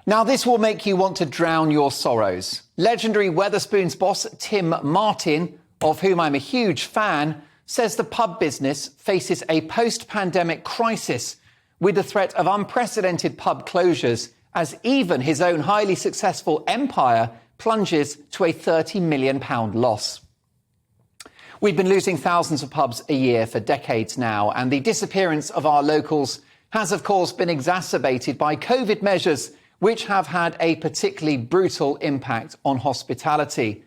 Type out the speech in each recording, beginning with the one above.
Now, this will make you want to drown your sorrows. Legendary Wetherspoons boss Tim Martin, of whom I'm a huge fan, says the pub business faces a post-pandemic crisis with the threat of unprecedented pub closures as even his own highly successful empire plunges to a £30 million loss. We've been losing thousands of pubs a year for decades now, and the disappearance of our locals has, of course, been exacerbated by COVID measures, which have had a particularly brutal impact on hospitality.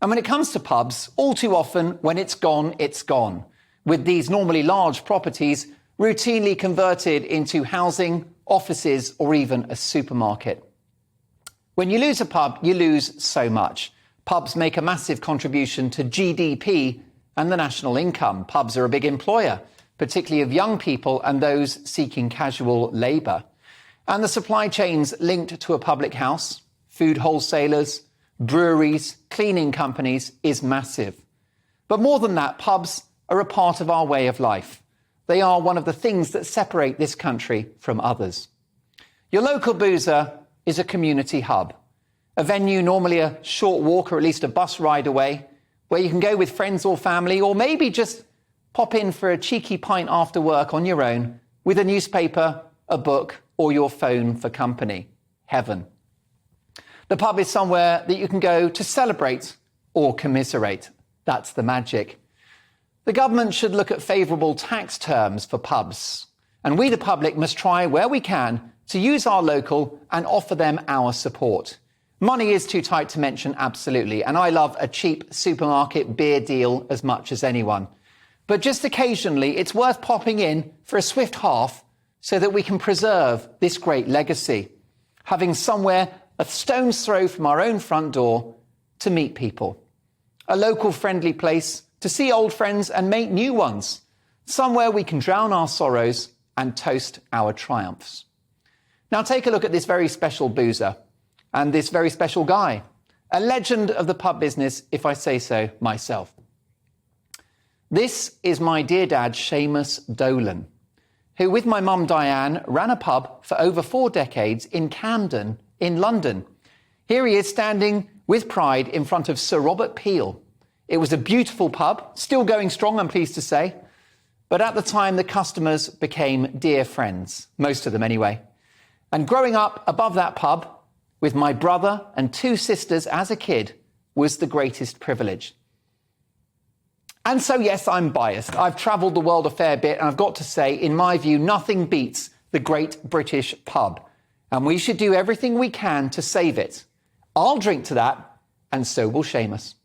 And when it comes to pubs, all too often, when it's gone, with these normally large properties routinely converted into housing, offices, or even a supermarket. When you lose a pub, you lose so much. Pubs make a massive contribution to GDP and the national income. Pubs are a big employer, particularly of young people and those seeking casual labour. And the supply chains linked to a public house, food wholesalers, breweries, cleaning companies is massive. But more than that, pubs are a part of our way of life. They are one of the things that separate this country from others. Your local boozer is a community hub, a venue normally a short walk or at least a bus ride away, where you can go with friends or family, or maybe just pop in for a cheeky pint after work on your own with a newspaper, a book, or your phone for company. Heaven. The pub is somewhere that you can go to celebrate or commiserate. That's the magic. The government should look at favourable tax terms for pubs, and we, the public, must try where we can to use our local and offer them our support. Money is too tight to mention, absolutely, and I love a cheap supermarket beer deal as much as anyone. But just occasionally, it's worth popping in for a swift half so that we can preserve this great legacy, having somewhere a stone's throw from our own front door to meet people. A local friendly place to see old friends and make new ones. Somewhere we can drown our sorrows and toast our triumphs. Now take a look at this very special boozer and this very special guy, a legend of the pub business, if I say so myself. This is my dear dad, Seamus Dolan, who with my mum Diane ran a pub for over 4 decades in Camden in London. Here he is standing with pride in front of Sir Robert Peel. It was a beautiful pub, still going strong, I'm pleased to say. But at the time, the customers became dear friends, most of them anyway. And growing up above that pub with my brother and 2 sisters as a kid was the greatest privilege. And so, yes, I'm biased. I've travelled the world a fair bit, and I've got to say, in my view, nothing beats the Great British Pub. And we should do everything we can to save it. I'll drink to that, and so will Seamus.